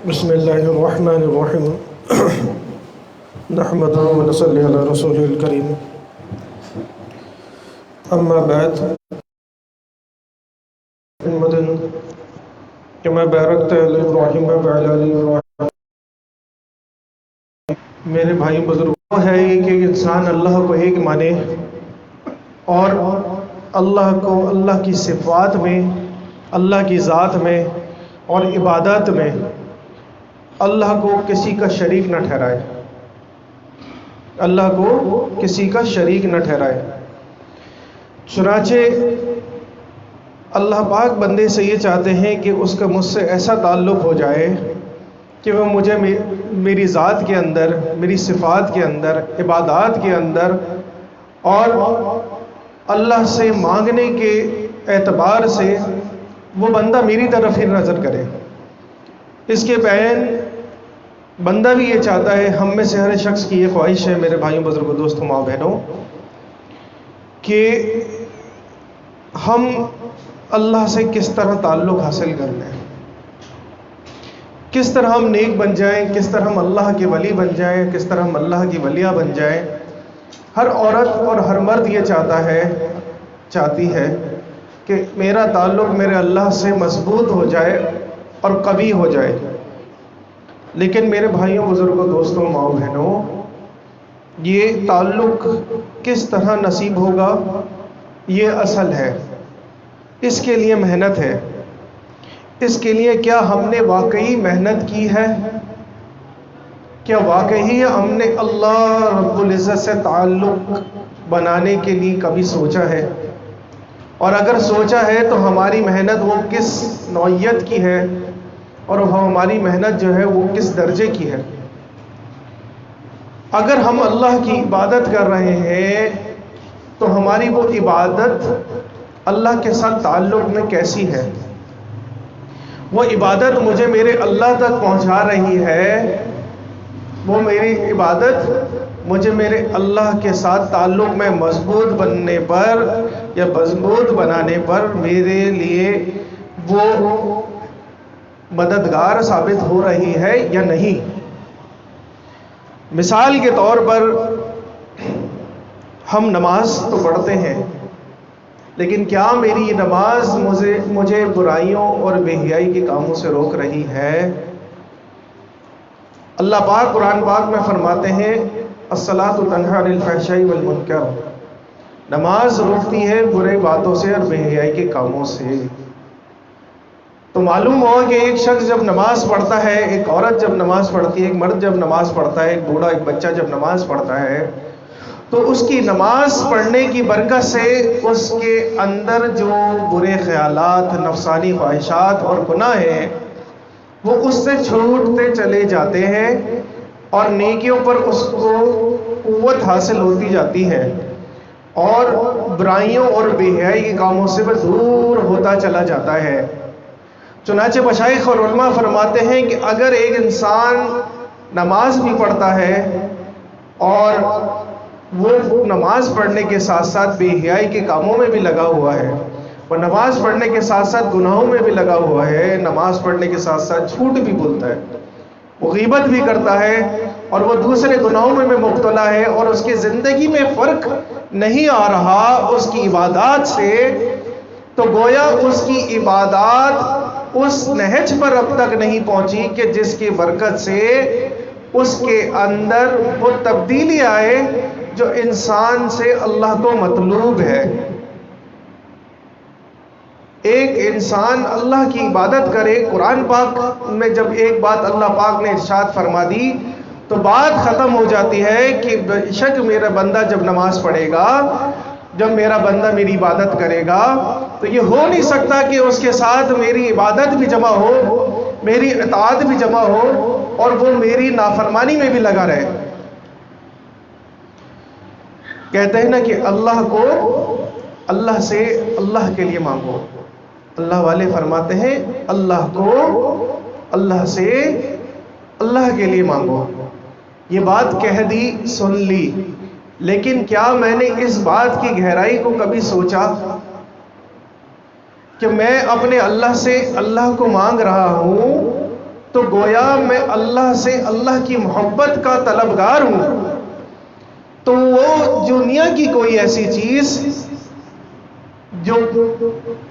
بسم اللہ الرحمن الرحیم نحمدہ و نصلی علی رسول الکریم اما بعد محمد کما بارکت علی ابراہیم وعلی آل ابراہیم۔ میرے بھائی بزرگوں ہے کہ انسان اللہ کو ایک مانے اور اللہ کو اللہ کی صفات میں، اللہ کی ذات میں اور عبادات میں اللہ کو کسی کا شریک نہ ٹھہرائے، اللہ کو کسی کا شریک نہ ٹھہرائے۔ چنانچہ اللہ پاک بندے سے یہ چاہتے ہیں کہ اس کا مجھ سے ایسا تعلق ہو جائے کہ وہ مجھے میری ذات کے اندر، میری صفات کے اندر، عبادات کے اندر اور اللہ سے مانگنے کے اعتبار سے وہ بندہ میری طرف ہی نظر کرے۔ اس کے بین بندہ بھی یہ چاہتا ہے، ہم میں سے ہر شخص کی یہ خواہش ہے میرے بھائیوں بزرگوں دوستوں ماں بہنوں، کہ ہم اللہ سے کس طرح تعلق حاصل کر لیں، کس طرح ہم نیک بن جائیں، کس طرح ہم اللہ کے ولی بن جائیں، کس طرح ہم اللہ کی ولیہ بن جائیں۔ ہر عورت اور ہر مرد یہ چاہتی ہے کہ میرا تعلق میرے اللہ سے مضبوط ہو جائے اور قوی ہو جائے۔ لیکن میرے بھائیوں بزرگوں دوستوں ماں بہنوں، یہ تعلق کس طرح نصیب ہوگا، یہ اصل ہے۔ اس کے لیے محنت ہے۔ اس کے لیے کیا ہم نے واقعی محنت کی ہے؟ کیا واقعی ہم نے اللہ رب العزت سے تعلق بنانے کے لیے کبھی سوچا ہے؟ اور اگر سوچا ہے تو ہماری محنت وہ کس نوعیت کی ہے اور ہماری محنت جو ہے وہ کس درجے کی ہے؟ اگر ہم اللہ کی عبادت کر رہے ہیں تو ہماری وہ عبادت اللہ کے ساتھ تعلق میں کیسی ہے؟ وہ عبادت مجھے میرے اللہ تک پہنچا رہی ہے؟ وہ میری عبادت مجھے میرے اللہ کے ساتھ تعلق میں مضبوط بننے پر یا مضبوط بنانے پر میرے لیے وہ مددگار ثابت ہو رہی ہے یا نہیں؟ مثال کے طور پر ہم نماز تو پڑھتے ہیں، لیکن کیا میری یہ نماز مجھے برائیوں اور بے حیائی کے کاموں سے روک رہی ہے؟ اللہ پاک قرآن پاک میں فرماتے ہیں الصلاۃ تنہی عن الفحشاء والمنکر، نماز روکتی ہے برے باتوں سے اور بے حیائی کے کاموں سے۔ تو معلوم ہو کہ ایک شخص جب نماز پڑھتا ہے، ایک عورت جب نماز پڑھتی ہے، ایک مرد جب نماز پڑھتا ہے، ایک بوڑھا ایک بچہ جب نماز پڑھتا ہے، تو اس کی نماز پڑھنے کی برکت سے اس کے اندر جو برے خیالات، نفسانی خواہشات اور گناہ ہیں وہ اس سے چھوٹتے چلے جاتے ہیں اور نیکیوں پر اس کو قوت حاصل ہوتی جاتی ہے اور برائیوں اور بے حیائی کے کاموں سے وہ دور ہوتا چلا جاتا ہے۔ چنانچہ مشائخ اور علماء فرماتے ہیں کہ اگر ایک انسان نماز بھی پڑھتا ہے اور وہ نماز پڑھنے کے ساتھ ساتھ بے حیائی کے کاموں میں بھی لگا ہوا ہے، وہ نماز پڑھنے کے ساتھ ساتھ گناہوں میں بھی لگا ہوا ہے، نماز پڑھنے کے ساتھ ساتھ جھوٹ بھی بولتا ہے، وہ غیبت بھی کرتا ہے اور وہ دوسرے گناہوں میں بھی مبتلا ہے اور اس کی زندگی میں فرق نہیں آ رہا اس کی عبادات سے، تو گویا اس کی عبادات اس نہج پر اب تک نہیں پہنچی کہ جس کی برکت سے اس کے اندر وہ تبدیلی آئے جو انسان سے اللہ کو مطلوب ہے۔ ایک انسان اللہ کی عبادت کرے، قرآن پاک میں جب ایک بات اللہ پاک نے ارشاد فرما دی تو بات ختم ہو جاتی ہے کہ بے شک میرا بندہ جب نماز پڑھے گا، جب میرا بندہ میری عبادت کرے گا تو یہ ہو نہیں سکتا کہ اس کے ساتھ میری عبادت بھی جمع ہو، میری اطاعت بھی جمع ہو اور وہ میری نافرمانی میں بھی لگا رہے۔ کہتے ہیں نا کہ اللہ کو اللہ سے اللہ کے لیے مانگو، اللہ والے فرماتے ہیں اللہ کو اللہ سے اللہ کے لیے مانگو۔ یہ بات کہہ دی، سن لی، لیکن کیا میں نے اس بات کی گہرائی کو کبھی سوچا کہ میں اپنے اللہ سے اللہ کو مانگ رہا ہوں تو گویا میں اللہ سے اللہ کی محبت کا طلبگار ہوں، تو وہ دنیا کی کوئی ایسی چیز جو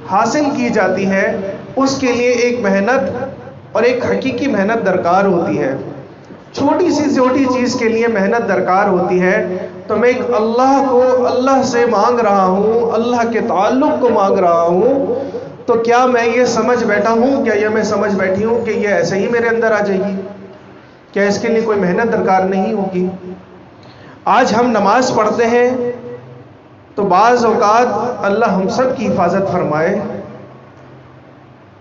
حاصل کی جاتی ہے اس کے لیے ایک محنت اور ایک حقیقی محنت درکار ہوتی ہے۔ چھوٹی سی چھوٹی چیز کے لیے محنت درکار ہوتی ہے، تو میں ایک اللہ کو اللہ سے مانگ رہا ہوں، اللہ کے تعلق کو مانگ رہا ہوں، تو کیا میں یہ سمجھ بیٹھا ہوں، کیا یہ میں سمجھ بیٹھی ہوں کہ یہ ایسے ہی میرے اندر آ جائے گی؟ کیا اس کے لیے کوئی محنت درکار نہیں ہوگی؟ آج ہم نماز پڑھتے ہیں تو بعض اوقات اللہ ہم سب کی حفاظت فرمائے،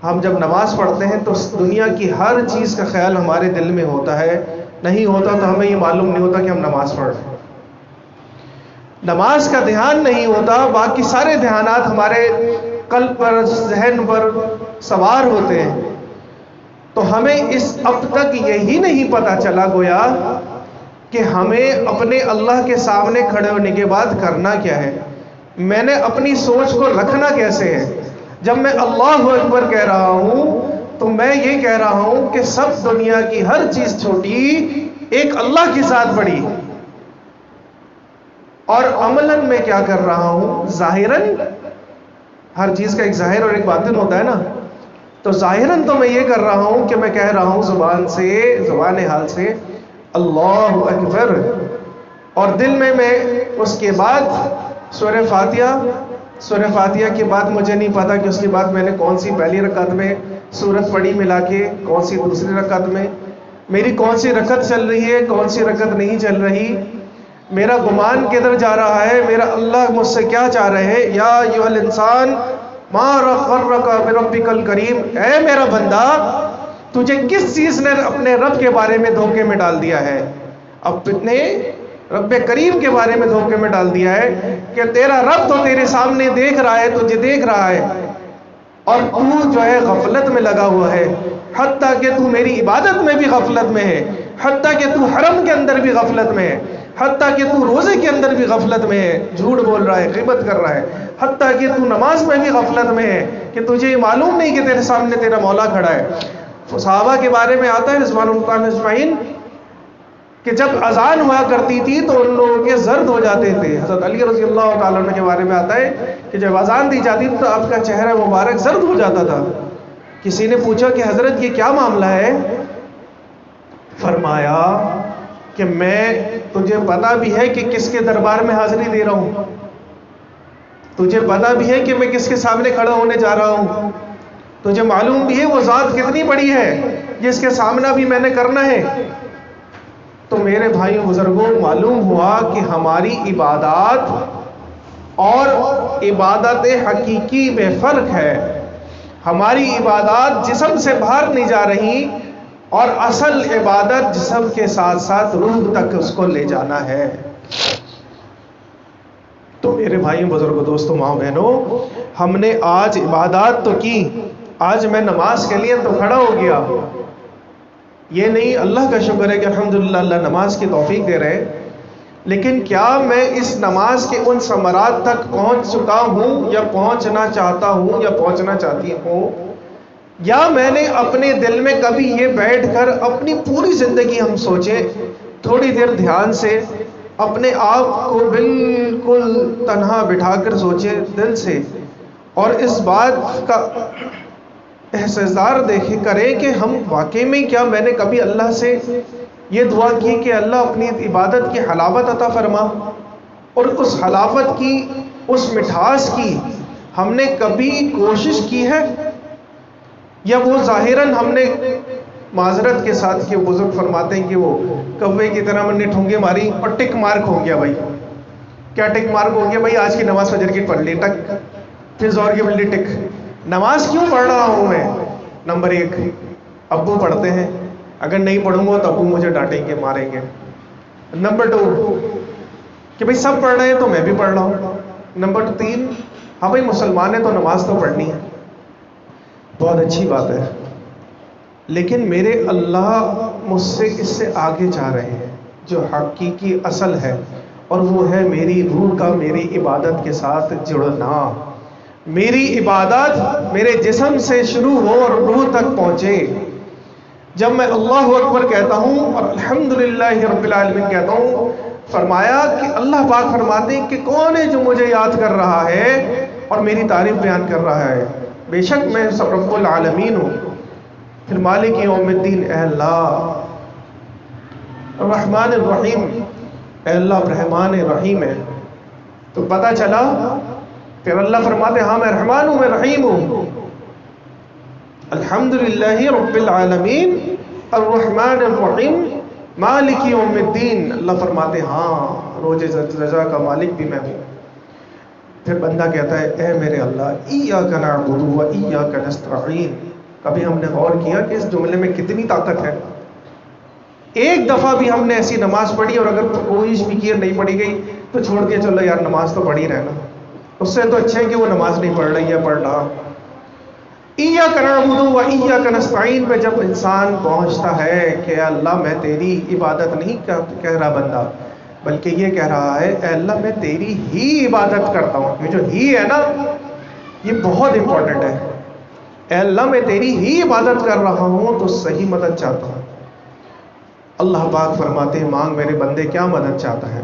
ہم جب نماز پڑھتے ہیں تو دنیا کی ہر چیز کا خیال ہمارے دل میں ہوتا ہے، نہیں ہوتا تو ہمیں یہ معلوم نہیں ہوتا کہ ہم نماز پڑھ رہے ہیں۔ نماز کا دھیان نہیں ہوتا، باقی سارے دھیانات ہمارے قلب پر، ذہن پر سوار ہوتے ہیں، تو ہمیں اب تک یہی نہیں پتا چلا گویا کہ ہمیں اپنے اللہ کے سامنے کھڑے ہونے کے بعد کرنا کیا ہے، میں نے اپنی سوچ کو رکھنا کیسے ہے۔ جب میں اللہ اکبر کہہ رہا ہوں تو میں یہ کہہ رہا ہوں کہ سب دنیا کی ہر چیز چھوٹی، ایک اللہ کی ذات بڑی، اور عملاً میں کیا کر رہا ہوں، ظاہراً ہر چیز کا ایک ظاہر اور ایک باطن ہوتا ہے نا، تو ظاہراً تو میں یہ کر رہا ہوں کہ میں کہہ رہا ہوں زبان سے، زبان حال سے اللہ اکبر، اور دل میں اس کے بعد سورہ فاتحہ کے بعد مجھے نہیں پتا کہ اس کے بعد میں نے کون سی پہلی رکعت میں سورت پڑھی ملا کے، کون سی دوسری رکعت میں، میری کون سی رکعت چل رہی ہے، کون سی رکعت نہیں چل رہی، میرا گمان کدھر جا رہا ہے، میرا اللہ مجھ سے کیا چاہ رہے ہیں۔ یا ایھا الانسان ما غرک بربک الکریم، اے میرا بندہ تجھے کس چیز نے اپنے رب کے بارے میں دھوکے میں ڈال دیا ہے، اپنے رب کریم کے بارے میں دھوکے میں ڈال دیا ہے کہ تیرا رب تو تیرے سامنے دیکھ رہا ہے، تجھے دیکھ رہا ہے، اور تو جو ہے غفلت میں لگا ہوا ہے، حتیٰ کہ تو میری عبادت میں بھی غفلت میں ہے، حتیٰ کہ تو حرم کے اندر بھی غفلت میں ہے، حتیٰ کہ تو روزے کے اندر بھی غفلت میں ہے، جھوٹ بول رہا ہے، غیبت کر رہا ہے، حتیٰ کہ تو نماز میں بھی غفلت میں ہے کہ تجھے یہ معلوم نہیں کہ تیرے سامنے تیرا مولا کھڑا ہے۔ صحابہ کے بارے میں آتا ہے رضوان اللہ اجمعین کہ جب اذان ہوا کرتی تھی تو ان لوگوں کے زرد ہو جاتے تھے۔ حضرت علی رضی اللہ تعالیٰ عنہ کے بارے میں آتا ہے کہ جب اذان دی جاتی تھی تو آپ کا چہرہ مبارک زرد ہو جاتا تھا۔ کسی نے پوچھا کہ حضرت یہ کیا معاملہ ہے؟ فرمایا کہ میں تجھے پتا بھی ہے کہ کس کے دربار میں حاضری دے رہا ہوں، تجھے پتا بھی ہے کہ میں کس کے سامنے کھڑا ہونے جا رہا ہوں، تجھے معلوم بھی ہے وہ ذات کتنی بڑی ہے جس کے سامنا بھی میں نے کرنا ہے۔ تو میرے بھائیوں بزرگوں، معلوم ہوا کہ ہماری عبادات اور عبادت حقیقی میں فرق ہے۔ ہماری عبادات جسم سے باہر نہیں جا رہی، اور اصل عبادت جسم کے ساتھ ساتھ روح تک اس کو لے جانا ہے۔ تو میرے بھائیوں بزرگوں، دوستوں، ماں بہنوں، ہم نے آج عبادات تو کی، آج میں نماز کے لیے تو کھڑا ہو گیا، یہ نہیں، اللہ کا شکر ہے کہ الحمدللہ اللہ نماز کی توفیق دے رہے، لیکن کیا میں اس نماز کے ان ثمرات تک پہنچ چکا ہوں، یا پہنچنا چاہتا ہوں، یا پہنچنا چاہتی ہوں، یا میں نے اپنے دل میں کبھی یہ بیٹھ کر اپنی پوری زندگی ہم سوچیں، تھوڑی دیر دھیان سے اپنے آپ کو بالکل تنہا بٹھا کر سوچیں دل سے، اور اس بات کا احساس کریں کہ ہم واقعی میں کیا میں نے کبھی اللہ سے یہ دعا کی کہ اللہ اپنی عبادت کی حلاوت عطا فرما، اور اس حلاوت کی، اس مٹھاس کی ہم نے کبھی کوشش کی ہے، یا وہ ظاہراً ہم نے معذرت کے ساتھ کہ بزرگ فرماتے ہیں کہ وہ کوے کی طرح ہم نے ٹھونگے ماری اور ٹک مارک ہو گیا۔ بھائی کیا ٹک مارک ہو گیا؟ بھائی آج کی نماز فجر کی پڑھ لی، ٹک، پھر زور کی بلڈی ٹک۔ نماز کیوں پڑھ رہا ہوں میں؟ نمبر 1، ابو پڑھتے ہیں، اگر نہیں پڑھوں گا تو ابو مجھے ڈانٹیں گے، ماریں گے۔ نمبر 2 کہ بھائی سب پڑھ رہے ہیں تو میں بھی پڑھ رہا ہوں۔ نمبر 3 ہاں بھائی مسلمان ہیں تو نماز تو پڑھنی ہے، بہت اچھی بات ہے، لیکن میرے اللہ مجھ سے اس سے آگے چاہ رہے ہیں جو حقیقی اصل ہے، اور وہ ہے میری روح کا میری عبادت کے ساتھ جڑنا۔ میری عبادت میرے جسم سے شروع ہو اور روح تک پہنچے۔ جب میں اللہ اکبر کہتا ہوں اور الحمدللہ رب العالمین کہتا ہوں، فرمایا کہ اللہ پاک فرماتے ہیں کہ کون ہے جو مجھے یاد کر رہا ہے اور میری تعریف بیان کر رہا ہے؟ بے شک میں سب رب العالمین ہوں۔ پھر مالک یوم الدین، اے اللہ الرحمن الرحیم، اے اللہ رحمان رحیم ہے۔ تو پتہ چلا پھر اللہ فرماتے ہاں میں رحمان ہوں، میں رحیم ہوں۔ الحمدللہ رب العالمین الرحمن الرحیم مالک یوم الدین، اللہ فرماتے ہاں روز رضا کا مالک بھی میں ہوں۔ پھر بندہ کہتا ہے اے میرے اللہ ایاک نعبد و ایاک نستعین۔ کبھی ہم نے غور کیا کہ اس جملے میں کتنی طاقت ہے؟ ایک دفعہ بھی ہم نے ایسی نماز پڑھی اور اگر کوئی فکر نہیں پڑھی گئی تو چھوڑ دیا، چلو یار نماز تو پڑھ ہی رہنا، اس سے تو اچھا ہے کہ وہ نماز نہیں پڑھ رہی ہے، پڑھ رہا۔ ایاک نعبد و ایاک نستعین پہ جب انسان پہنچتا ہے کہ اللہ میں تیری عبادت نہیں کہہ رہا بندہ، بلکہ یہ کہہ رہا ہے اے اللہ میں تیری ہی عبادت کرتا ہوں۔ یہ جو ہی ہے نا، یہ بہت امپورٹنٹ ہے۔ اے اللہ میں تیری ہی عبادت کر رہا ہوں تو صحیح مدد چاہتا ہوں۔ اللہ پاک فرماتے ہیں مانگ میرے بندے کیا مدد چاہتا ہے۔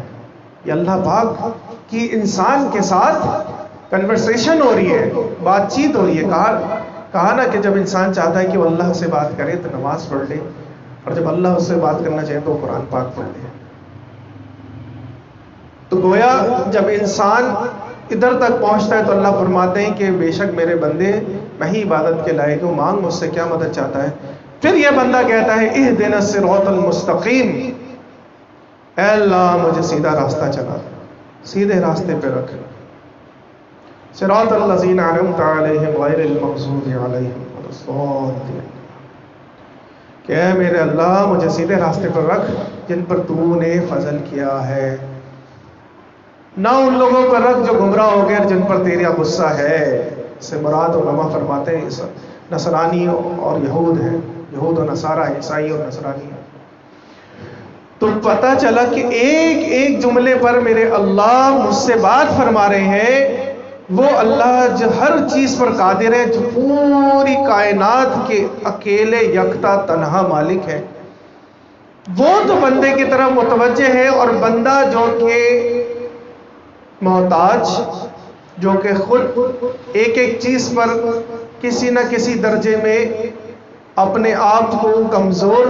یہ اللہ پاک کی انسان کے ساتھ کنورسیشن ہو رہی ہے، بات چیت ہو رہی ہے۔ کہا نا کہ جب انسان چاہتا ہے کہ وہ اللہ سے بات کرے تو نماز پڑھ لے، اور جب اللہ اس سے بات کرنا چاہے تو قرآن پاک پڑھ لے۔ تو گویا جب انسان ادھر تک پہنچتا ہے تو اللہ فرماتے ہیں کہ بے شک میرے بندے میں ہی عبادت کے لائق ہوں، مانگ مجھ سے کیا مدد چاہتا ہے۔ پھر یہ بندہ کہتا ہے اہدنا الصراط المستقیم، اے اللہ مجھے سیدھا راستہ چلا، سیدھے راستے پہ رکھ۔ صراط الذین انعمت علیہم غیر المغضوب علیہم ولا الضالین، کہ اے میرے اللہ مجھے سیدھے راستے پر رکھ جن پر تو نے فضل کیا ہے، نہ ان لوگوں پر رکھ جو گمراہ ہو گئے جن پر تیرا غصہ ہے۔ اس سے مراد علماء فرماتے ہیں نصرانی اور یہود ہیں، یہود و نصارہ، عیسائی اور نصرانی۔ تو پتہ چلا کہ ایک ایک جملے پر میرے اللہ مجھ سے بات فرما رہے ہیں۔ وہ اللہ جو ہر چیز پر قادر ہے، جو پوری کائنات کے اکیلے یکتا تنہا مالک ہے، وہ تو بندے کی طرف متوجہ ہے، اور بندہ جو کہ محتاج، جو کہ خود ایک ایک چیز پر کسی نہ کسی درجے میں اپنے آپ کو کمزور،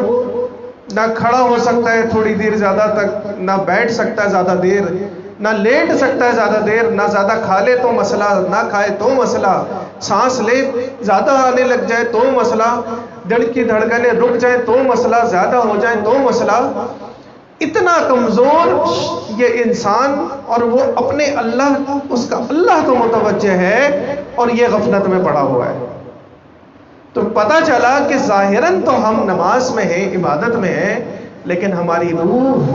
نہ کھڑا ہو سکتا ہے تھوڑی دیر زیادہ تک، نہ بیٹھ سکتا ہے زیادہ دیر، نہ لیٹ سکتا ہے زیادہ دیر، نہ زیادہ کھا لے تو مسئلہ، نہ کھائے تو مسئلہ، سانس لے زیادہ آنے لگ جائے تو مسئلہ، دل کی دھڑکنیں رک جائیں تو مسئلہ، زیادہ ہو جائیں تو مسئلہ۔ اتنا کمزور یہ انسان، اور وہ اپنے اللہ، اس کا اللہ تو متوجہ ہے اور یہ غفلت میں پڑا ہوا ہے۔ تو پتہ چلا کہ ظاہراً تو ہم نماز میں ہیں، عبادت میں ہیں، لیکن ہماری روح،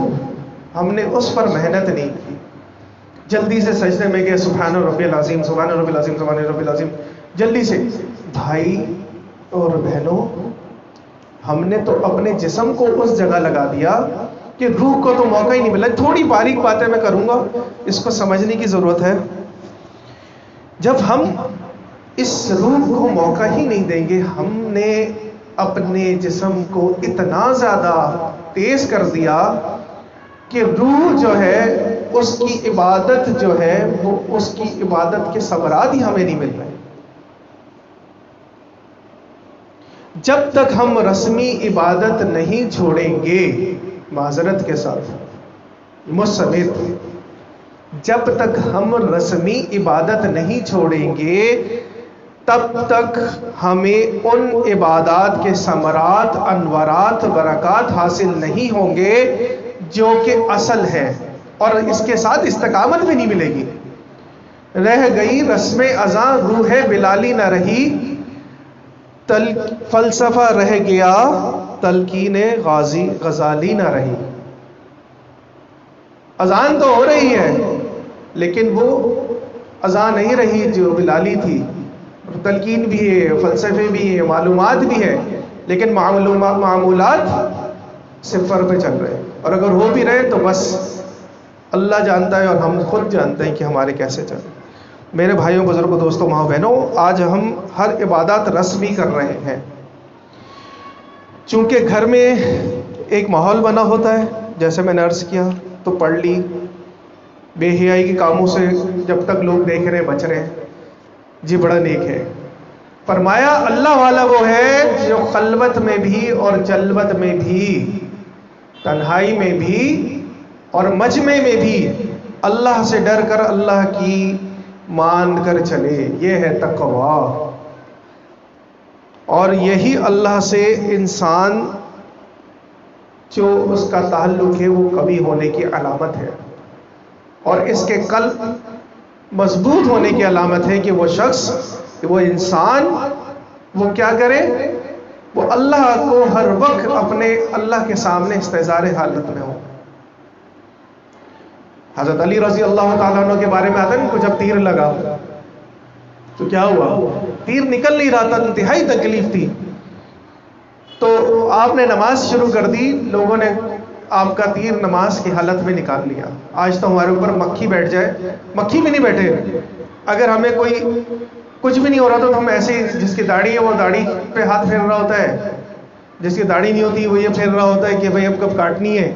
ہم نے اس پر محنت نہیں کی۔ جلدی سے سجدے میں گئے، سبحان ربی العظیم، سبحان ربی العظیم، سبحان ربی العظیم، جلدی سے۔ بھائی اور بہنوں، ہم نے تو اپنے جسم کو اس جگہ لگا دیا کہ روح کو تو موقع ہی نہیں ملا۔ تھوڑی باریک باتیں میں کروں گا، اس کو سمجھنے کی ضرورت ہے۔ جب ہم اس روح کو موقع ہی نہیں دیں گے، ہم نے اپنے جسم کو اتنا زیادہ تیز کر دیا کہ روح جو ہے اس کی عبادت جو ہے وہ اس کی عبادت کے ثمرات ہی ہمیں نہیں مل رہے۔ جب تک ہم رسمی عبادت نہیں چھوڑیں گے، معذرت کے ساتھ مجھ سمیت، جب تک ہم رسمی عبادت نہیں چھوڑیں گے تب تک ہمیں ان عبادات کے ثمرات، انوارات، برکات حاصل نہیں ہوں گے جو کہ اصل ہے، اور اس کے ساتھ استقامت بھی نہیں ملے گی۔ رہ گئی رسم اذاں روح بلالی نہ رہی، فلسفہ رہ گیا تلقین غزالی نہ رہی۔ اذان تو ہو رہی ہے لیکن وہ اذان نہیں رہی جو بلالی تھی۔ تلقین بھی ہے، فلسفے بھی ہیں، معلومات بھی ہے، لیکن معمولات صفر پہ چل رہے ہیں، اور اگر ہو بھی رہے تو بس اللہ جانتا ہے اور ہم خود جانتے ہیں کہ ہمارے کیسے چل۔ میرے بھائیوں، بزرگوں، دوستوں، ماں بہنوں، آج ہم ہر عبادات رسمی کر رہے ہیں، چونکہ گھر میں ایک ماحول بنا ہوتا ہے، جیسے میں نے عرض کیا، تو پڑھ لی، بے حیائی کے کاموں سے جب تک لوگ دیکھ رہے بچ رہے، جی بڑا نیک ہے۔ فرمایا اللہ والا وہ ہے جو خلوت میں بھی اور جلوت میں بھی، تنہائی میں بھی اور مجمع میں بھی اللہ سے ڈر کر اللہ کی مان کر چلے، یہ ہے تقویٰ۔ اور یہی اللہ سے انسان جو اس کا تعلق ہے وہ قوی ہونے کی علامت ہے، اور اس کے قلب مضبوط ہونے کی علامت ہے کہ وہ شخص، وہ انسان، وہ کیا کرے، وہ اللہ کو ہر وقت اپنے اللہ کے سامنے استحضار حالت میں ہو۔ حضرت علی رضی اللہ تعالیٰ عنہ کے بارے میں آتا ہے کہ جب تیر لگا تو کیا ہوا، تیر نکل نہیں رہا تھا، انتہائی تکلیف تھی، تو آپ نے نماز شروع کر دی، لوگوں نے آپ کا تیر نماز کی حالت میں نکال لیا۔ آج تو ہمارے اوپر مکھی بیٹھ جائے، مکھی بھی نہیں بیٹھے، اگر ہمیں کوئی کچھ بھی نہیں ہو رہا تو ہم ایسے ہی، جس کی داڑھی ہے وہ داڑھی پہ ہاتھ پھیر رہا ہوتا ہے، جس کی داڑھی نہیں ہوتی وہ یہ پھیر رہا ہوتا ہے کہ بھئی اب کب کاٹنی ہے۔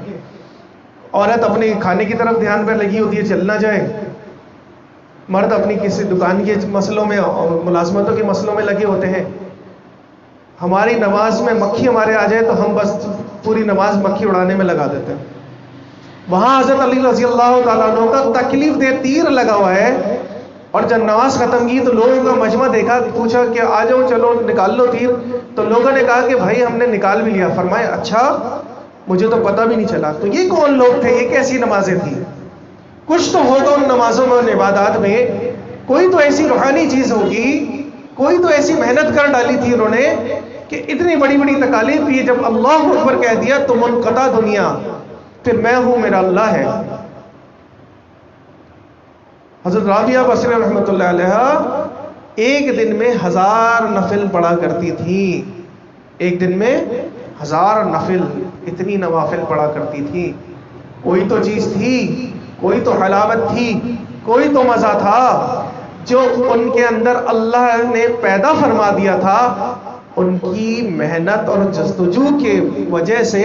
عورت اپنے کھانے کی طرف دھیان پہ لگی ہوتی ہے، چل نہ جائے، مرد اپنی کسی دکان کے مسئلوں میں اور ملازمتوں کے مسئلوں میں لگے ہوتے ہیں۔ ہماری نماز میں مکھی ہمارے آ جائے تو ہم بس پوری نماز مکھی اڑانے میں لگا دیتے ہیں۔ وہاں حضرت علی رضی اللہ تعالیٰ عنہ کا تکلیف دہ تیر لگا ہوا ہے، اور جب نماز ختم کی تو لوگوں کا مجمع دیکھا، پوچھا کہ آ جاؤ چلو نکال لو تیر، تو لوگوں نے کہا کہ بھائی ہم نے نکال بھی لیا۔ فرمایا اچھا، مجھے تو پتہ بھی نہیں چلا۔ تو یہ کون لوگ تھے، یہ کیسی نمازیں تھیں؟ کچھ تو ہوگا ان نمازوں میں، ان عبادات میں، کوئی تو ایسی روحانی چیز ہوگی، کوئی تو ایسی محنت کر ڈالی تھی انہوں نے کہ اتنی بڑی بڑی تکالیف بھی جب اللہ اکبر کہہ دیا تو منقطع دنیا، پھر میں ہوں میرا اللہ ہے۔ حضرت رابعہ بصری رحمۃ اللہ علیہ ایک دن میں 1000 نفل پڑھا کرتی تھی، ایک دن میں 1000 نفل، اتنی نوافل پڑھا کرتی تھی۔ کوئی تو چیز تھی، کوئی تو حلاوت تھی، کوئی تو مزہ تھا جو ان کے اندر اللہ نے پیدا فرما دیا تھا، ان کی محنت اور جستجو کے وجہ سے،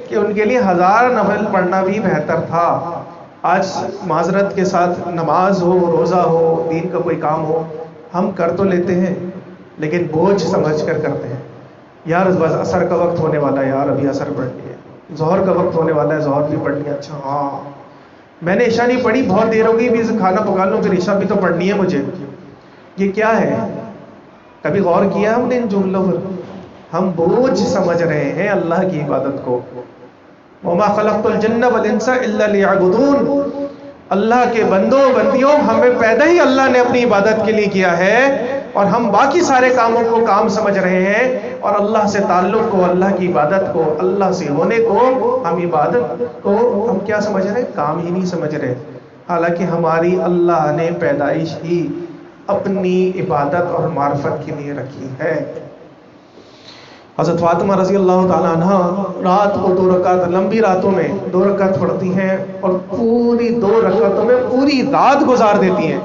کہ ان کے لیے 1000 نفل پڑھنا بھی بہتر تھا۔ آج معذرت کے ساتھ نماز ہو، روزہ ہو، دین کا کوئی کام ہو، ہم کر تو لیتے ہیں لیکن بوجھ سمجھ کر کرتے ہیں۔ یار بس عصر کا وقت ہونے والا ہے، یار ابھی عصر پڑھنی ہے، ظہر کا وقت ہونے والا ہے، ظہر بھی پڑھنی ہے، اچھا ہاں میں نے عشاء نہیں پڑھی، بہت دیر ہو گئی، بھی کھانا پکا لوں پھر عشاء بھی تو پڑھنی ہے مجھے۔ یہ کیا ہے؟ کبھی غور کیا ہم نے ان جملوں پر؟ ہم بوجھ سمجھ رہے ہیں اللہ کی عبادت کو۔ وَمَا خَلَقْتُ الْجِنَّ وَالْإِنسَ إِلَّا لِيَعْبُدُونَ، اللہ کے بندوں بندیوں، ہمیں پیدا ہی اللہ نے اپنی عبادت کے لیے کیا ہے، اور ہم باقی سارے کاموں کو کام سمجھ رہے ہیں، اور اللہ سے تعلق کو، اللہ کی عبادت کو، اللہ سے ہونے کو، ہم عبادت کو ہم کیا سمجھ رہے ہیں؟ کام ہی نہیں سمجھ رہے، حالانکہ ہماری اللہ نے پیدائش ہی اپنی عبادت اور معرفت کے لیے رکھی ہے۔ حضرت فاطمہ رضی اللہ تعالیٰ عنہ رات کو 2 رکعت، لمبی راتوں میں 2 رکعت پڑھتی ہیں، اور پوری 2 رکعتوں میں پوری رات گزار دیتی ہیں،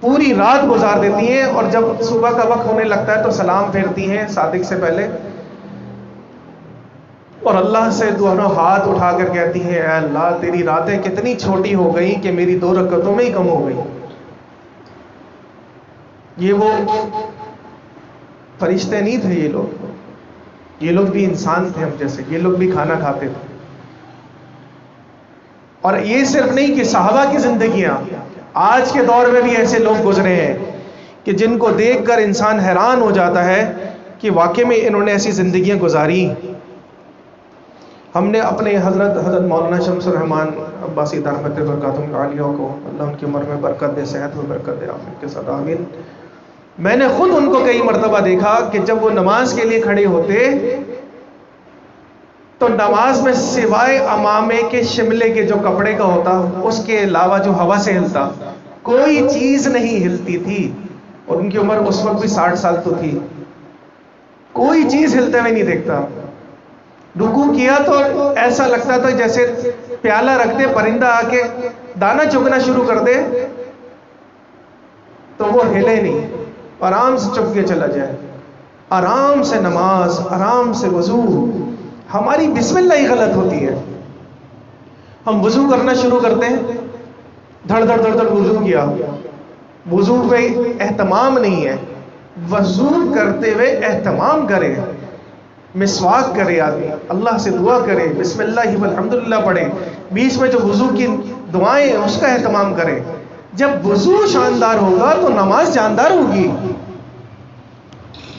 پوری رات گزار دیتی ہیں، اور جب صبح کا وقت ہونے لگتا ہے تو سلام پھیرتی ہیں صادق سے پہلے، اور اللہ سے دونوں ہاتھ اٹھا کر کہتی ہیں اے اللہ تیری راتیں کتنی چھوٹی ہو گئی کہ میری 2 رکعتوں میں ہی کم ہو گئی۔ یہ وہ فرشتے نہیں تھے، یہ لوگ بھی انسان تھے ہم جیسے، یہ لوگ بھی کھانا کھاتے تھے۔ اور یہ صرف نہیں کہ صحابہ کی زندگیاں، آج کے دور میں بھی ایسے لوگ گزرے ہیں کہ جن کو دیکھ کر انسان حیران ہو جاتا ہے کہ واقعی میں انہوں نے ایسی زندگیاں گزاری۔ ہم نے اپنے حضرت مولانا شمس الرحمان عباسی رحمۃ برکاتہم العالیہ کو اللہ ان کی عمر میں برکت دے، صحت میں برکت دے، آمین کے ساتھ آمین۔ میں نے خود ان کو کئی مرتبہ دیکھا کہ جب وہ نماز کے لیے کھڑے ہوتے تو نماز میں سوائے امامے کے شملے کے جو کپڑے کا ہوتا، اس کے علاوہ جو ہوا سے ہلتا، کوئی چیز نہیں ہلتی تھی، اور ان کی عمر اس وقت بھی 60 سال تو تھی، کوئی چیز ہلتے ہوئے نہیں دیکھتا۔ رکوع کیا تو ایسا لگتا تھا جیسے پیالہ رکھ دے، پرندہ آ کے دانا چگنا شروع کر دے تو وہ ہلے نہیں، آرام سے چپ کے چلا جائے۔ آرام سے نماز، آرام سے وضو. ہماری بسم اللہ ہی غلط ہوتی ہے. ہم وضو کرنا شروع کرتے ہیں، دھڑ دھڑ دھڑ دھڑ وضو کیا، وضو پہ اہتمام نہیں ہے. وضو کرتے ہوئے اہتمام کرے، مسواک کرے، آدمی اللہ سے دعا کرے، بسم اللہ والحمدللہ پڑھے، بیچ میں جو وضو کی دعائیں ہیں اس کا اہتمام کرے. جب وضو شاندار ہوگا تو نماز جاندار ہوگی.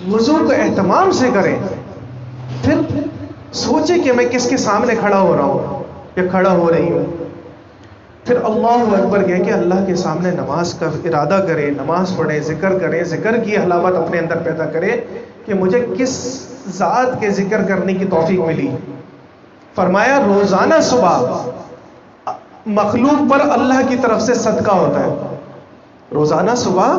وضو کو اہتمام سے کریں. پھر سوچے کہ میں کس کے سامنے کھڑا ہو رہا ہوں یا کھڑا ہو رہی ہوں. پھر اللہ اکبر کہہ کے اللہ کے سامنے نماز کا ارادہ کرے، نماز پڑھے، ذکر کرے، ذکر کی حلاوت اپنے اندر پیدا کرے کہ مجھے کس ذات کے ذکر کرنے کی توفیق ملی. فرمایا روزانہ صبح مخلوق پر اللہ کی طرف سے صدقہ ہوتا ہے. روزانہ صبح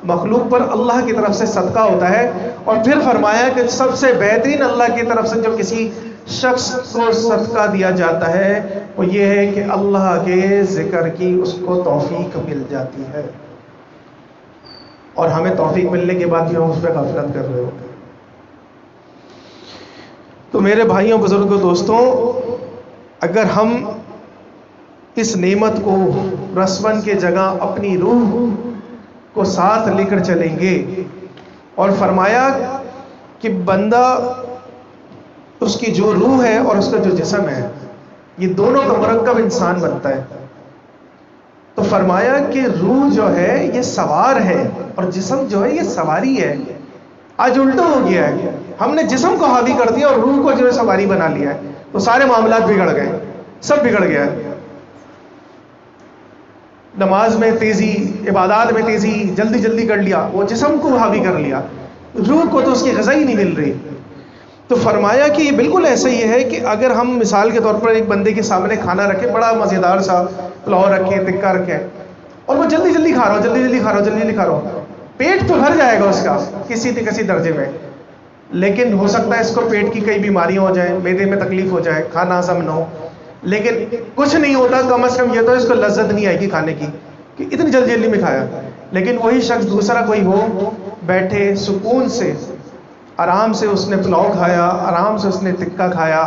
مخلوق پر اللہ کی طرف سے صدقہ ہوتا ہے. اور پھر فرمایا کہ سب سے بہترین اللہ کی طرف سے جو کسی شخص کو صدقہ دیا جاتا ہے وہ یہ ہے کہ اللہ کے ذکر کی اس کو توفیق مل جاتی ہے. اور ہمیں توفیق ملنے کے بعد بھی ہم اس پہ غفلت کر رہے ہوتے ہیں. تو میرے بھائیوں، بزرگوں، دوستوں، اگر ہم اس نعمت کو رسون کے جگہ اپنی روح کو ساتھ لے کر چلیں گے، اور فرمایا کہ بندہ اس کی جو روح ہے اور اس کا جو جسم ہے یہ دونوں کا مرکب انسان بنتا ہے. تو فرمایا کہ روح جو ہے یہ سوار ہے اور جسم جو ہے یہ سواری ہے. آج الٹا ہو گیا ہے، ہم نے جسم کو حاوی کر دیا اور روح کو جو ہے سواری بنا لیا ہے. تو سارے معاملات بگڑ گئے، سب بگڑ گیا ہے. نماز میں تیزی، عبادات میں تیزی، جلدی جلدی کر لیا، وہ جسم کو حاوی کر لیا، روح کو تو اس کی غذا ہی نہیں مل رہی. تو فرمایا کہ یہ بالکل ایسا ہی ہے کہ اگر ہم مثال کے طور پر ایک بندے کے سامنے کھانا رکھے، بڑا مزیدار سا پلاؤ رکھے، ٹکا رکھے، اور وہ جلدی جلدی کھا رہا ہو، جلدی جلدی کھا رہا ہو، جلدی جلدی کھا رہا ہو، پیٹ تو بھر جائے گا اس کا کسی نہ کسی درجے میں، لیکن ہو سکتا ہے اس کو پیٹ کی کئی بیماریاں ہو جائیں، معدے میں تکلیف ہو جائے، کھانا ہضم نہ ہو. لیکن کچھ نہیں ہوتا، کم از کم یہ تو اس کو لذت نہیں آئے گی کھانے کی کہ اتنی جلدی جلدی میں کھایا. لیکن وہی شخص دوسرا کوئی ہو، بیٹھے سکون سے آرام سے اس نے پلاؤ کھایا، آرام سے اس نے ٹکا کھایا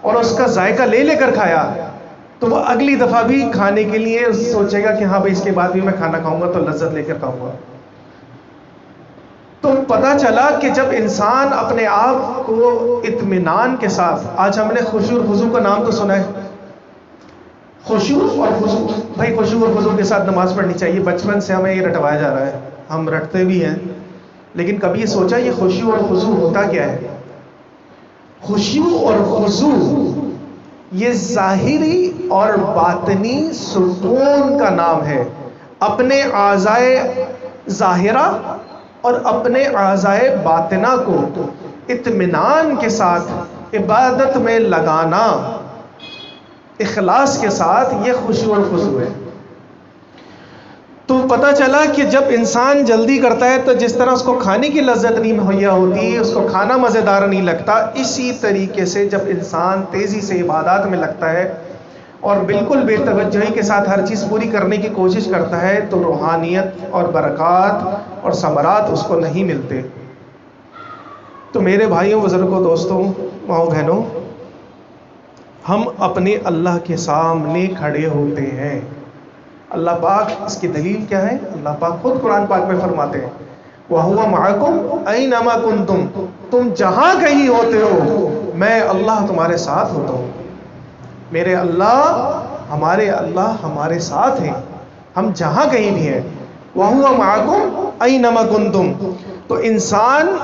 اور اس کا ذائقہ لے لے کر کھایا، تو وہ اگلی دفعہ بھی کھانے کے لیے سوچے گا کہ ہاں بھائی اس کے بعد بھی میں کھانا کھاؤں گا تو لذت لے کر کھاؤں گا. تو پتہ چلا کہ جب انسان اپنے آپ کو اطمینان کے ساتھ، آج ہم نے خشوع اور خضوع کا نام تو سنا ہے، خشوع اور خضوع، بھائی خشوع اور خضوع کے ساتھ نماز پڑھنی چاہیے. بچپن سے ہمیں یہ رٹوایا جا رہا ہے، ہم رٹتے بھی ہیں، لیکن کبھی یہ سوچا یہ خشوع اور خضوع ہوتا کیا ہے؟ خشوع اور خضوع یہ ظاہری اور باطنی سکون کا نام ہے. اپنے اعضائے ظاہرہ اور اپنے اعضائے باطنہ کو اطمینان کے ساتھ عبادت میں لگانا، اخلاص کے ساتھ، یہ خشوع اور خضوع ہے. تو پتہ چلا کہ جب انسان جلدی کرتا ہے تو جس طرح اس کو کھانے کی لذت نہیں مہیا ہوتی، اس کو کھانا مزیدار نہیں لگتا، اسی طریقے سے جب انسان تیزی سے عبادات میں لگتا ہے اور بالکل بے توجہی کے ساتھ ہر چیز پوری کرنے کی کوشش کرتا ہے تو روحانیت اور برکات اور ثمرات اس کو نہیں ملتے. تو میرے بھائیوں، بزرگوں، دوستوں، ماؤں بہنوں، ہم اپنے اللہ کے سامنے کھڑے ہوتے ہیں. اللہ پاک، اس کی دلیل کیا ہے؟ اللہ پاک خود قرآن پاک میں فرماتے ہیں وَهُوَ مَعَكُمْ أَيْنَمَا كُنْتُمْ، تم جہاں کہیں ہوتے ہو میں اللہ تمہارے ساتھ ہوتا ہوں. میرے اللہ، ہمارے اللہ ہمارے ساتھ ہیں، ہم جہاں کہیں بھی ہیں. وَهُوَ مَعَكُمْ أَيْنَمَا كُنْتُمْ. تو انسان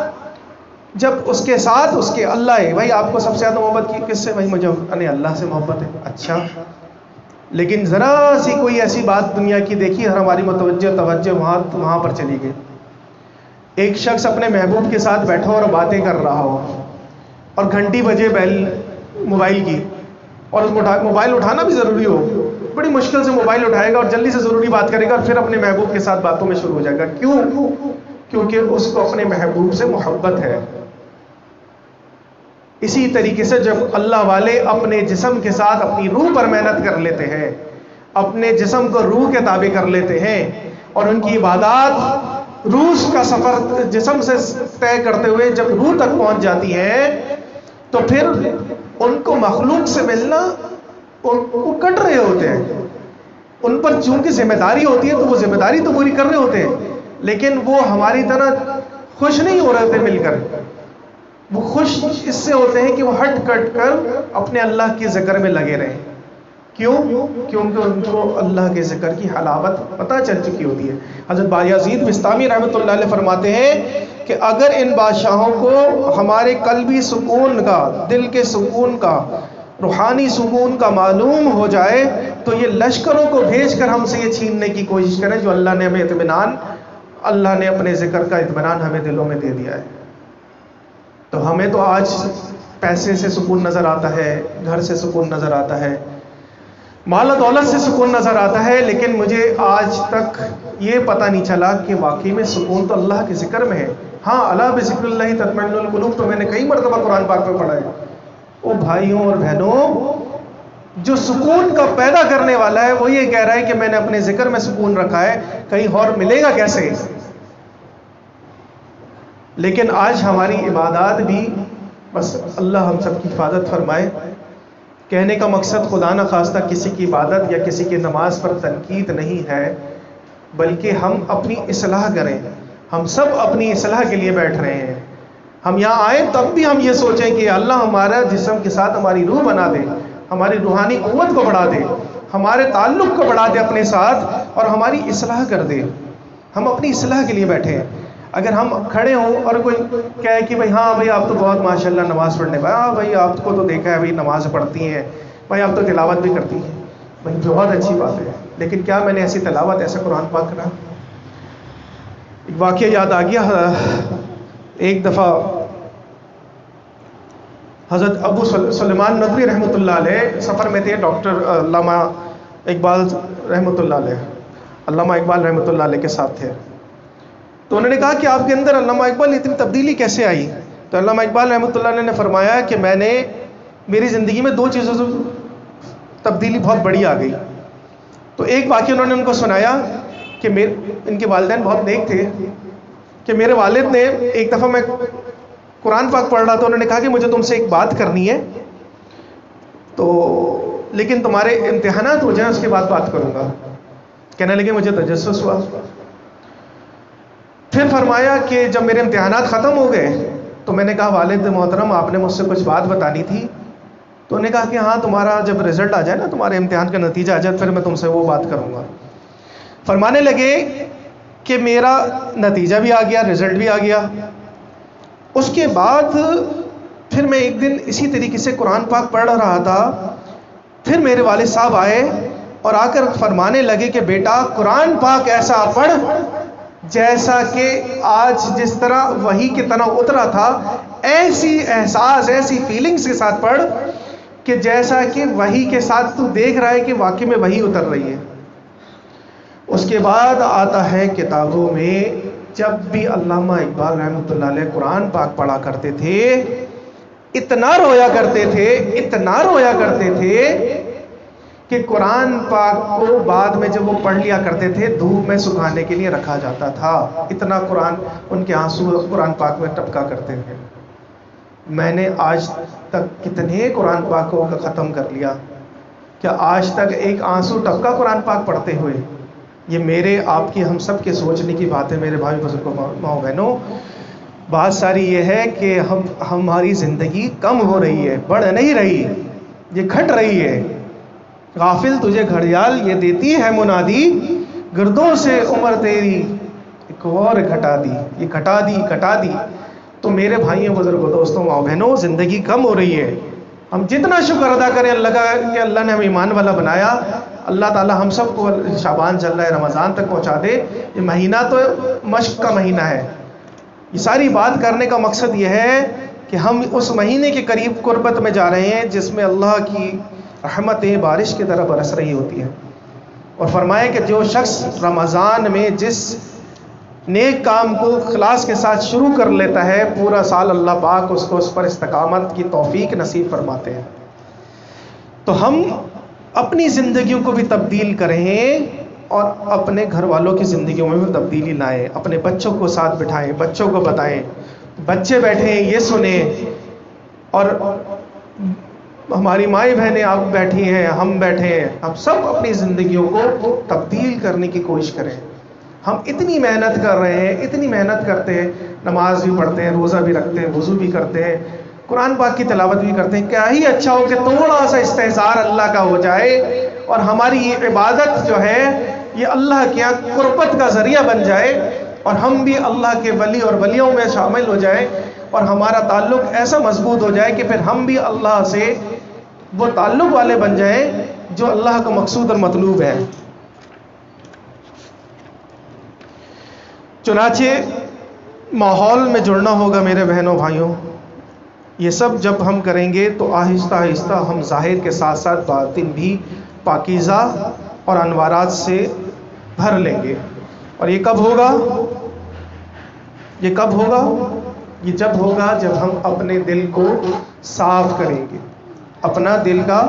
جب اس کے ساتھ اس کے اللہ ہے، بھائی آپ کو سب سے زیادہ محبت کی کس سے؟ بھائی مجھے اللہ سے محبت ہے. اچھا، لیکن ذرا سی کوئی ایسی بات دنیا کی دیکھی اور ہماری توجہ وہاں پر چلی گئی. ایک شخص اپنے محبوب کے ساتھ بیٹھا اور باتیں کر رہا ہو اور گھنٹی بجے بیل موبائل کی، اور موبائل اٹھانا بھی ضروری ہو، بڑی مشکل سے موبائل اٹھائے گا اور جلدی سے ضروری بات کرے گا اور پھر اپنے محبوب کے ساتھ باتوں میں شروع ہو جائے گا. کیوں؟ کیونکہ اس کو اپنے محبوب سے محبت ہے. اسی طریقے سے جب اللہ والے اپنے جسم کے ساتھ اپنی روح پر محنت کر لیتے ہیں، اپنے جسم کو روح کے تابع کر لیتے ہیں اور ان کی عبادات روح کا سفر جسم سے طے کرتے ہوئے جب روح تک پہنچ جاتی ہے تو پھر ان کو مخلوق سے ملنا وہ کٹ رہے ہوتے ہیں. ان پر چونکہ ذمہ داری ہوتی ہے تو وہ ذمہ داری تو پوری کر رہے ہوتے ہیں, لیکن وہ ہماری طرح خوش نہیں ہو رہے تھے مل کر. وہ خوش اس سے ہوتے ہیں کہ وہ ہٹ کٹ کر اپنے اللہ کے ذکر میں لگے رہیں. کیوں؟ کیونکہ ان کو اللہ کے ذکر کی حلاوت پتہ چل چکی ہوتی ہے. حضرت بایزید بستامی رحمۃ اللہ علیہ فرماتے ہیں کہ اگر ان بادشاہوں کو ہمارے قلبی سکون کا, دل کے سکون کا, روحانی سکون کا معلوم ہو جائے تو یہ لشکروں کو بھیج کر ہم سے یہ چھیننے کی کوشش کریں جو اللہ نے ہمیں اطمینان, اللہ نے اپنے ذکر کا اطمینان ہمیں دلوں میں دے دیا ہے. تو ہمیں تو آج پیسے سے سکون نظر آتا ہے, گھر سے سکون نظر آتا ہے, مال و دولت سے سکون نظر آتا ہے, لیکن مجھے آج تک یہ پتہ نہیں چلا کہ واقعی میں سکون تو اللہ کے ذکر میں ہے. ہاں, الا بذکر اللہ تطمئن القلوب تو میں نے کئی مرتبہ قرآن پاک میں پڑھا ہے. او بھائیوں اور بہنوں, جو سکون کا پیدا کرنے والا ہے وہ یہ کہہ رہا ہے کہ میں نے اپنے ذکر میں سکون رکھا ہے, کہیں اور ملے گا کیسے؟ لیکن آج ہماری عبادات بھی, بس اللہ ہم سب کی حفاظت فرمائے. کہنے کا مقصد خدا نہ خواستہ کسی کی عبادت یا کسی کی نماز پر تنقید نہیں ہے, بلکہ ہم اپنی اصلاح کریں. ہم سب اپنی اصلاح کے لیے بیٹھ رہے ہیں. ہم یہاں آئیں تب بھی ہم یہ سوچیں کہ اللہ ہمارا جسم کے ساتھ ہماری روح بنا دے, ہماری روحانی قوت کو بڑھا دے, ہمارے تعلق کو بڑھا دے اپنے ساتھ, اور ہماری اصلاح کر دے. ہم اپنی اصلاح کے لیے بیٹھے ہیں. اگر ہم کھڑے ہوں اور کوئی کہے کہ بھائی ہاں بھائی آپ تو بہت ماشاءاللہ نماز پڑھنے پائے, ہاں بھائی آپ کو تو دیکھا ہے بھائی نماز پڑھتی ہیں, بھائی آپ تو تلاوت بھی کرتی ہیں, بھائی بہت اچھی بات ہے, لیکن کیا میں نے ایسی تلاوت, ایسا قرآن پاک کرا؟ ایک واقعہ یاد آ گیا. ایک دفعہ حضرت ابو سلیمان ندوی رحمۃ اللہ علیہ سفر میں تھے ڈاکٹر علامہ اقبال رحمۃ اللہ علیہ, علامہ اقبال رحمۃ اللہ علیہ کے ساتھ تھے. تو انہوں نے کہا کہ آپ کے اندر علامہ اقبال اتنی تبدیلی کیسے آئی؟ تو علامہ اقبال رحمۃ اللہ علیہ نے فرمایا کہ میں نے, میری زندگی میں دو چیزوں سے تبدیلی بہت بڑی آ گئی. تو ایک واقعہ انہوں نے ان کو سنایا کہ ان کے والدین بہت نیک تھے, کہ میرے والد نے ایک دفعہ, میں قرآن پاک پڑھ رہا تھا, انہوں نے کہا کہ مجھے تم سے ایک بات کرنی ہے, تو لیکن تمہارے امتحانات ہو جائیں اس کے بعد بات کروں گا. کہنے لگے مجھے تجسس ہوا. پھر فرمایا کہ جب میرے امتحانات ختم ہو گئے تو میں نے کہا والد محترم آپ نے مجھ سے کچھ بات بتانی تھی. تو انہوں نے کہا کہ ہاں تمہارا جب رزلٹ آ جائے نا, تمہارے امتحان کا نتیجہ آ جائے, پھر میں تم سے وہ بات کروں گا. فرمانے لگے کہ میرا نتیجہ بھی آ گیا, رزلٹ بھی آ گیا. اس کے بعد پھر میں ایک دن اسی طریقے سے قرآن پاک پڑھ رہا تھا, پھر میرے والد صاحب آئے اور آ کر فرمانے لگے کہ بیٹا قرآن پاک ایسا پڑھ جیسا کہ آج جس طرح وحی کی طرح اترا تھا, ایسی احساس, ایسی فیلنگز کے ساتھ پڑھ کہ جیسا کہ وحی کے ساتھ تو دیکھ رہا ہے کہ واقعی میں وحی اتر رہی ہے. اس کے بعد آتا ہے کتابوں میں, جب بھی علامہ اقبال رحمۃ اللہ علیہ قرآن پاک پڑھا کرتے تھے اتنا رویا کرتے تھے, اتنا رویا کرتے تھے کہ قرآن پاک کو بعد میں جب وہ پڑھ لیا کرتے تھے دھوپ میں سکھانے کے لیے رکھا جاتا تھا. اتنا قرآن, ان کے آنسو قرآن پاک میں ٹپکا کرتے تھے. میں نے آج تک کتنے قرآن پاکوں کا ختم کر لیا, کیا آج تک ایک آنسو ٹپکا قرآن پاک پڑھتے ہوئے؟ یہ میرے آپ کی ہم سب کے سوچنے کی بات ہے میرے بھائی بزرگوں ماؤں بہنوں. بات ساری یہ ہے کہ ہماری زندگی کم ہو رہی ہے, بڑھ نہیں رہی, یہ گھٹ رہی ہے. غافل تجھے گھڑیال یہ دیتی ہے منادی, گردوں سے عمر تیری ایک اور گھٹا دی, یہ گھٹا دی. تو میرے بھائیوں بزرگوں دوستوں ماؤں بہنوں, زندگی کم ہو رہی ہے. ہم جتنا شکر ادا کریں اللہ کا کہ اللہ نے ہمیں ایمان والا بنایا, اللہ تعالی ہم سب کو شعبان چل رہا ہے رمضان تک پہنچا دے. یہ مہینہ تو مشق کا مہینہ ہے. یہ ساری بات کرنے کا مقصد یہ ہے کہ ہم اس مہینے کے قریب قربت میں جا رہے ہیں جس میں اللہ کی رحمتیں بارش کی طرح برس رہی ہوتی ہیں. اور فرمایا کہ جو شخص رمضان میں جس نیک کام کو اخلاص کے ساتھ شروع کر لیتا ہے, پورا سال اللہ پاک اس کو اس پر استقامت کی توفیق نصیب فرماتے ہیں. تو ہم اپنی زندگیوں کو بھی تبدیل کریں اور اپنے گھر والوں کی زندگیوں میں تبدیلی لائیں، اپنے بچوں کو ساتھ بٹھائیں، بچوں کو بتائیں، بچے بیٹھیں یہ سنیں، اور ہماری مائیں بہنیں آپ بیٹھی ہیں، ہم بیٹھے ہیں، ہم سب اپنی زندگیوں کو تبدیل کرنے کی کوشش کریں۔ ہم اتنی محنت کر رہے ہیں، اتنی محنت کرتے ہیں، نماز بھی پڑھتے ہیں، روزہ بھی رکھتے ہیں، وضو بھی کرتے ہیں، قرآن پاک کی تلاوت بھی کرتے ہیں، کیا ہی اچھا ہو کہ تھوڑا سا استحضار اللہ کا ہو جائے اور ہماری یہ عبادت جو ہے یہ اللہ کے یہاں قربت کا ذریعہ بن جائے، اور ہم بھی اللہ کے ولی اور ولیوں میں شامل ہو جائیں، اور ہمارا تعلق ایسا مضبوط ہو جائے کہ پھر ہم بھی اللہ سے وہ تعلق والے بن جائیں جو اللہ کا مقصود اور مطلوب ہے۔ چنانچہ ماحول میں جڑنا ہوگا میرے بہنوں بھائیوں۔ یہ سب جب ہم کریں گے تو آہستہ آہستہ ہم ظاہر کے ساتھ ساتھ باطن بھی پاکیزہ اور انوارات سے بھر لیں گے۔ اور یہ کب ہوگا؟ یہ کب ہوگا؟ یہ جب ہوگا جب ہم اپنے دل کو صاف کریں گے، اپنا دل کا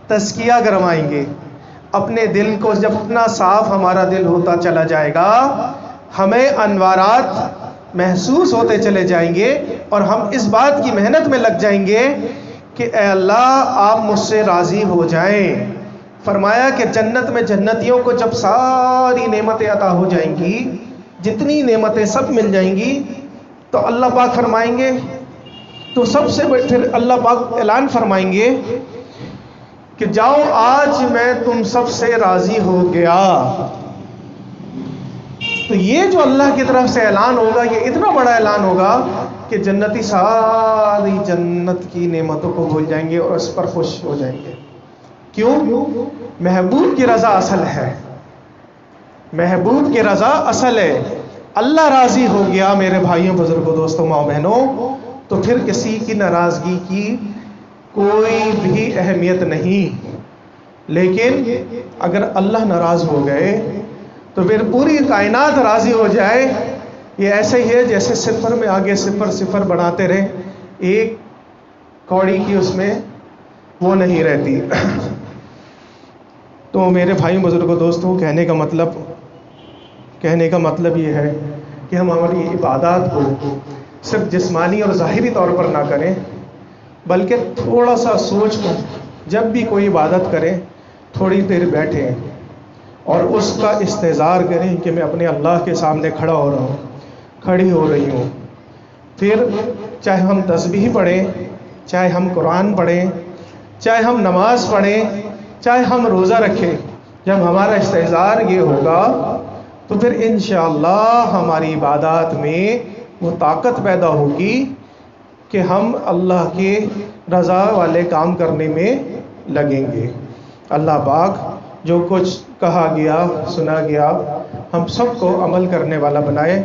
تزکیہ کروائیں گے۔ اپنے دل کو جب اتنا صاف ہمارا دل ہوتا چلا جائے گا، ہمیں انوارات محسوس ہوتے چلے جائیں گے، اور ہم اس بات کی محنت میں لگ جائیں گے کہ اے اللہ آپ مجھ سے راضی ہو جائیں۔ فرمایا کہ جنت میں جنتیوں کو جب ساری نعمتیں عطا ہو جائیں گی، جتنی نعمتیں سب مل جائیں گی، تو اللہ پاک فرمائیں گے، تو سب سے پھر اللہ پاک اعلان فرمائیں گے کہ جاؤ آج میں تم سب سے راضی ہو گیا۔ تو یہ جو اللہ کی طرف سے اعلان ہوگا، یہ اتنا بڑا اعلان ہوگا کہ جنتی ساری جنت کی نعمتوں کو بھول جائیں گے اور اس پر خوش ہو جائیں گے۔ کیوں؟ محبوب کی رضا اصل ہے، محبوب کی رضا اصل ہے۔ اللہ راضی ہو گیا میرے بھائیوں، بزرگوں، دوستوں، ماں بہنوں، تو پھر کسی کی ناراضگی کی کوئی بھی اہمیت نہیں۔ لیکن اگر اللہ ناراض ہو گئے تو پھر پوری کائنات راضی ہو جائے، یہ ایسے ہی ہے جیسے صفر میں آگے صفر صفر بناتے رہے، ایک کوڑی کی اس میں وہ نہیں رہتی۔ تو میرے بھائیوں، بزرگوں، دوستوں، کہنے کا مطلب یہ ہے کہ ہم ہماری عبادات کو صرف جسمانی اور ظاہری طور پر نہ کریں، بلکہ تھوڑا سا سوچ کر جب بھی کوئی عبادت کریں تھوڑی دیر بیٹھیں اور اس کا استحضار کریں کہ میں اپنے اللہ کے سامنے کھڑا ہو رہا ہوں، کھڑی ہو رہی ہوں۔ پھر چاہے ہم تسبیح پڑھیں، چاہے ہم قرآن پڑھیں، چاہے ہم نماز پڑھیں، چاہے ہم روزہ رکھیں، جب ہمارا استحضار یہ ہوگا تو پھر انشاءاللہ ہماری عبادات میں وہ طاقت پیدا ہوگی کہ ہم اللہ کے رضا والے کام کرنے میں لگیں گے۔ اللہ پاک جو کچھ کہا گیا، سنا گیا، ہم سب کو عمل کرنے والا بنائے،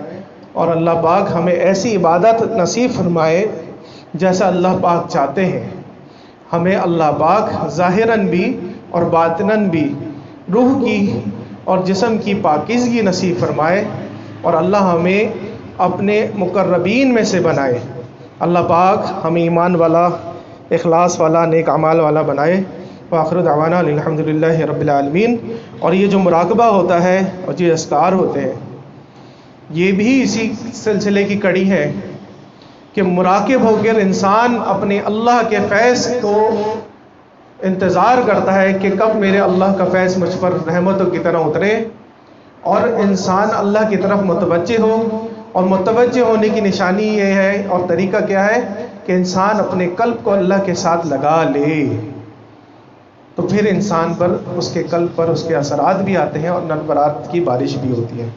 اور اللہ پاک ہمیں ایسی عبادت نصیب فرمائے جیسا اللہ پاک چاہتے ہیں۔ ہمیں اللہ پاک ظاہراً بھی اور باطناً بھی روح کی اور جسم کی پاکیزگی نصیب فرمائے، اور اللہ ہمیں اپنے مقربین میں سے بنائے۔ اللہ پاک ہمیں ایمان والا، اخلاص والا، نیک اعمال والا بنائے۔ وآخر دعوانا الحمدللہ رب العالمین۔ اور یہ جو مراقبہ ہوتا ہے اور جو اذکار ہوتے ہیں، یہ بھی اسی سلسلے کی کڑی ہے کہ مراقب ہو کر انسان اپنے اللہ کے فیض کو انتظار کرتا ہے کہ کب میرے اللہ کا فیض مجھ پر رحمتوں کی طرح اترے، اور انسان اللہ کی طرف متوجہ ہو۔ اور متوجہ ہونے کی نشانی یہ ہے اور طریقہ کیا ہے کہ انسان اپنے قلب کو اللہ کے ساتھ لگا لے، تو پھر انسان پر، اس کے قلب پر اس کے اثرات بھی آتے ہیں اور ننورات کی بارش بھی ہوتی ہے۔